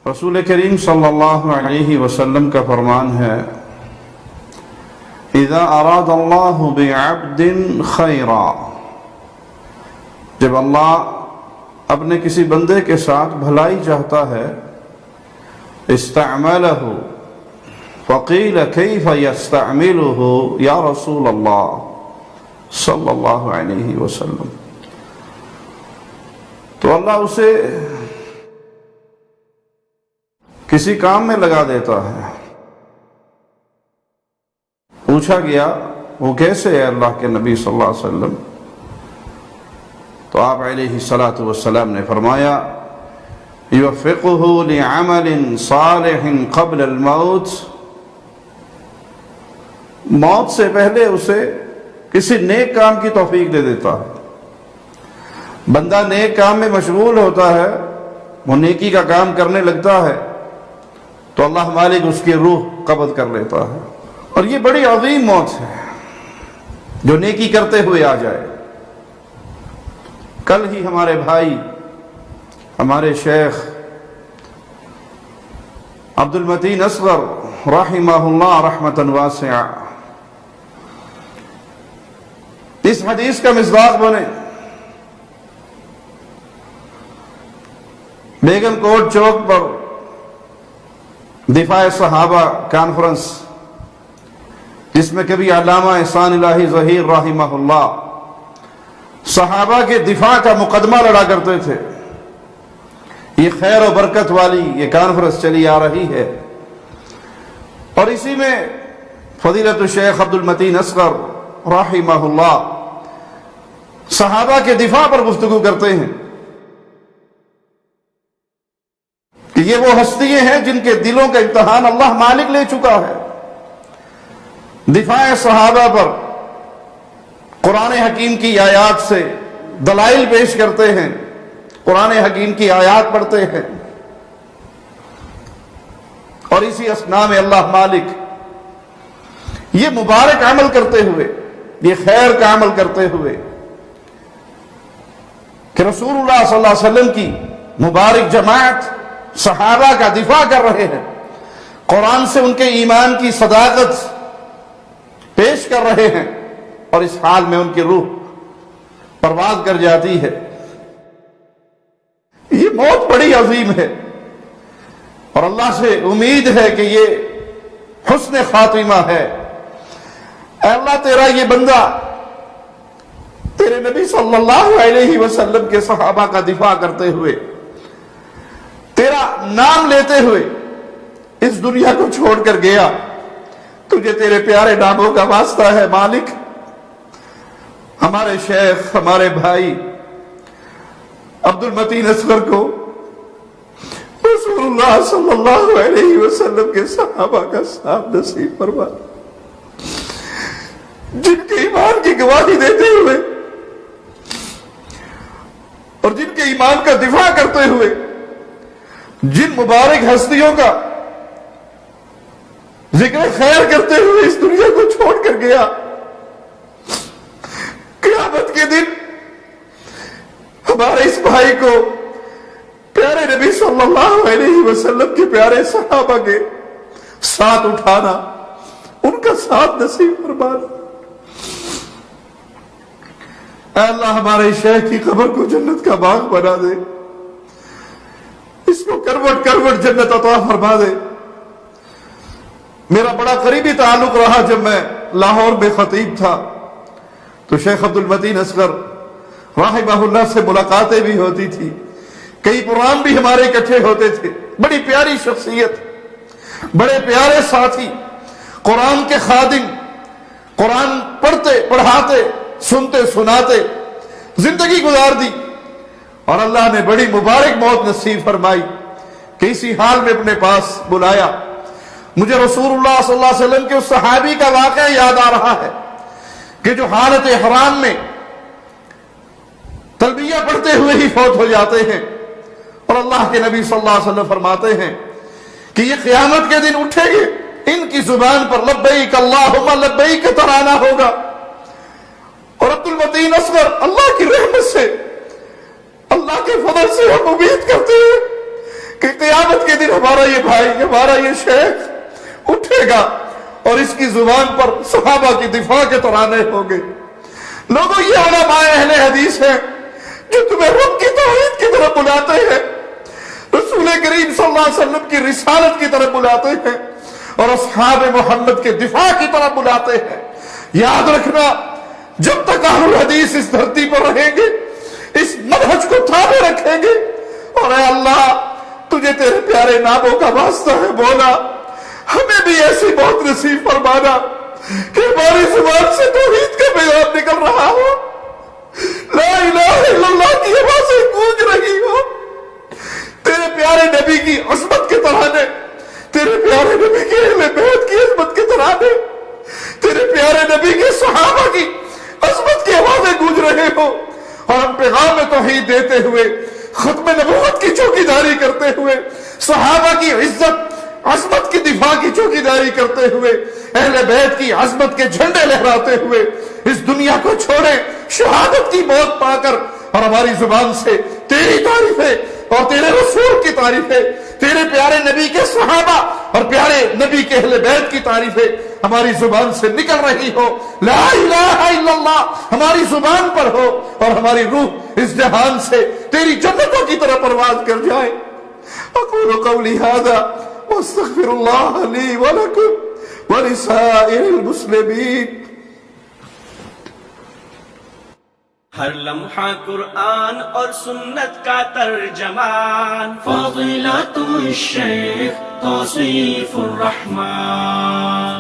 رسول کریم صلی اللہ علیہ وسلم کا فرمان ہے اذا اراد اللہ بعبد خیرا، جب اللہ اپنے کسی بندے کے ساتھ بھلائی چاہتا ہے، استعملہ، فقیل کیف یستعملہ یا رسول اللہ صلی اللہ علیہ وسلم، تو اللہ اسے کسی کام میں لگا دیتا ہے۔ پوچھا گیا وہ کیسے ہے اللہ کے نبی صلی اللہ علیہ وسلم، تو آپ علیہ الصلاۃ والسلام نے فرمایا یوفقہ لعمل صالح قبل الموت، موت سے پہلے اسے کسی نیک کام کی توفیق دے دیتا ہے۔ بندہ نیک کام میں مشغول ہوتا ہے، وہ نیکی کا کام کرنے لگتا ہے تو اللہ مالک اس کی روح قبض کر لیتا ہے، اور یہ بڑی عظیم موت ہے جو نیکی کرتے ہوئے آ جائے۔ کل ہی ہمارے بھائی، ہمارے شیخ عبد المتین اصغر رحمہ اللہ رحمۃ واسعہ اس حدیث کا مصداق بنے۔ بیگم کوٹ چوک پر دفاع صحابہ کانفرنس، جس میں کبھی علامہ احسان الہی ظہیر رحمہ اللہ صحابہ کے دفاع کا مقدمہ لڑا کرتے تھے، یہ خیر و برکت والی یہ کانفرنس چلی آ رہی ہے، اور اسی میں فضیلت الشیخ عبد المتین اصغر رحمہ اللہ صحابہ کے دفاع پر گفتگو کرتے ہیں کہ یہ وہ ہستیاں ہیں جن کے دلوں کا امتحان اللہ مالک لے چکا ہے۔ دفاع صحابہ پر قرآن حکیم کی آیات سے دلائل پیش کرتے ہیں، قرآن حکیم کی آیات پڑھتے ہیں، اور اسی اثناء میں اللہ مالک یہ مبارک عمل کرتے ہوئے، یہ خیر کا عمل کرتے ہوئے کہ رسول اللہ صلی اللہ علیہ وسلم کی مبارک جماعت صحابہ کا دفاع کر رہے ہیں، قرآن سے ان کے ایمان کی صداقت پیش کر رہے ہیں، اور اس حال میں ان کی روح پرواز کر جاتی ہے۔ یہ موت بڑی عظیم ہے، اور اللہ سے امید ہے کہ یہ حسن خاتمہ ہے۔ اے اللہ، تیرا یہ بندہ تیرے نبی صلی اللہ علیہ وسلم کے صحابہ کا دفاع کرتے ہوئے، تیرا نام لیتے ہوئے اس دنیا کو چھوڑ کر گیا، تجھے تیرے پیارے ناموں کا واسطہ ہے مالک، ہمارے شیخ، ہمارے بھائی عبد المتین اصغر کو رسول اللہ صلی اللہ علیہ وسلم کے صحابہ کا ساتھ نصیب فرما، جن کے ایمان کی گواہی دیتے ہوئے اور جن کے ایمان کا دفاع کرتے ہوئے جن مبارک ہستیوں کا ذکر خیر کرتے ہوئے اس دنیا کو چھوڑ کر گیا، قیامت کے دن ہمارے اس بھائی کو پیارے نبی صلی اللہ علیہ وسلم کے پیارے صحابہ کے ساتھ اٹھانا، ان کا ساتھ نصیب فرمانا۔ اے اللہ، ہمارے شیخ کی قبر کو جنت کا باغ بنا دے، اس کو کروٹ کروٹ جنت عطا فرما دے۔ میرا بڑا قریبی تعلق رہا، جب میں لاہور میں خطیب تھا تو شیخ عبد المتین اصغر رحمہ اللہ سے ملاقاتیں بھی ہوتی تھی، کئی پروگرام بھی ہمارے اکٹھے ہوتے تھے۔ بڑی پیاری شخصیت، بڑے پیارے ساتھی، قرآن کے خادم، قرآن پڑھتے پڑھاتے سنتے سناتے زندگی گزار دی، اور اللہ نے بڑی مبارک موت نصیب فرمائی کہ اسی حال میں اپنے پاس بلایا۔ مجھے رسول اللہ صلی اللہ علیہ وسلم کے اس صحابی کا واقعہ یاد آ رہا ہے کہ جو حالت احرام میں تلبیہ پڑھتے ہوئے ہی فوت ہو جاتے ہیں، اور اللہ کے نبی صلی اللہ علیہ وسلم فرماتے ہیں کہ یہ قیامت کے دن اٹھیں گے، ان کی زبان پر لبیک اللہم لبیک ترانہ ہوگا، اور عبد المتین اصغر اللہ کی رحمت سے، اللہ کے فضل سے ہم امید کرتے ہیں کہ قیامت کے دن ہمارا یہ بھائی، ہمارا یہ شیخ اٹھے گا اور اس کی زبان پر صحابہ کی دفاع کے ترانے ہوں گے. لوگوں، یہ علماء اہل حدیث ہیں جو تمہیں رب کی توحید کی طرف بلاتے ہیں، رسول کریم صلی اللہ علیہ وسلم کی رسالت کی طرف بلاتے ہیں اور اصحاب محمد کے دفاع کی طرف بلاتے ہیں. یاد رکھنا، جب تک اہل الحدیث اس دھرتی پر رہیں گے، اس منہج کو تھامے رکھیں گے. اور اے اللہ، تجھے تیرے پیارے ناموں کا واسطہ ہے، بولا ہمیں بھی ایسی موت نصیب فرمانا کہ ہماری زبان سے توحید کا پیغام نکل رہا ہو، لا الہ الا اللہ کی آوازیں گونج رہی ہو، تیرے پیارے نبی کی عظمت کے ترانے، تیرے پیارے نبی کے اہل بیت کی عظمت کے ترانے، تیرے پیارے نبی کے صحابہ کی عظمت کی آوازیں گونج رہے ہو، اور ہم پیغام توحید دیتے ہوئے، ختم نبوت کی چوکیداری کرتے ہوئے، صحابہ کی عزت عظمت کی دفاع کی چوکیداری کرتے ہوئے، اہل بیت کی عظمت کے جھنڈے لہراتے ہوئے اس دنیا کو چھوڑے، شہادت کی موت پا کر، اور ہماری زبان سے تیری تعریفیں اور تیرے رسول کی تعریفیں، تیرے پیارے نبی کے صحابہ اور پیارے نبی کے اہل بیت کی تعریفیں ہماری زبان سے نکل رہی ہو، لا الہ الا اللہ ہماری زبان پر ہو، اور ہماری روح اس جہان سے تیری جنتوں کی طرف پرواز کر جائے. اقول قولی ھذا واستغفر اللہ لی ولکم ولسائر المسلمین. ہر لمحہ قرآن اور سنت کا ترجمان، فضیلت الشیخ توصیف الرحمان.